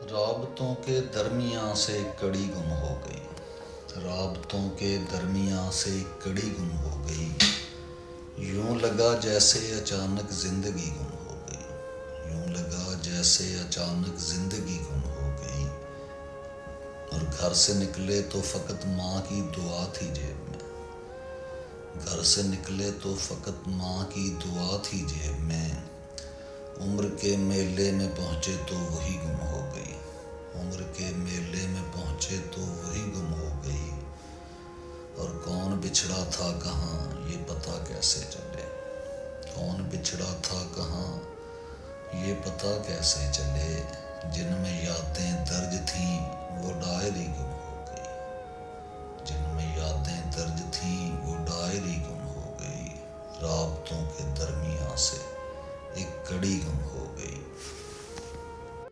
राबतों के दरमियाँ से कड़ी गुम हो गई। राबतों के दरमियाँ से कड़ी गुम हो गई। यूं लगा जैसे अचानक जिंदगी गुम हो गई। यूं लगा जैसे अचानक जिंदगी गुम हो गई। और घर से निकले तो फ़कत माँ की दुआ थी जेब में। घर से निकले तो फ़कत माँ की दुआ थी जेब में। उम्र के मेले में पहुँचे तो वही गुम हो गई। उम्र के मेले में पहुँचे तो वही गुम हो गई। और कौन बिछड़ा था कहाँ ये पता कैसे चले। कौन बिछड़ा था कहाँ ये पता कैसे चले।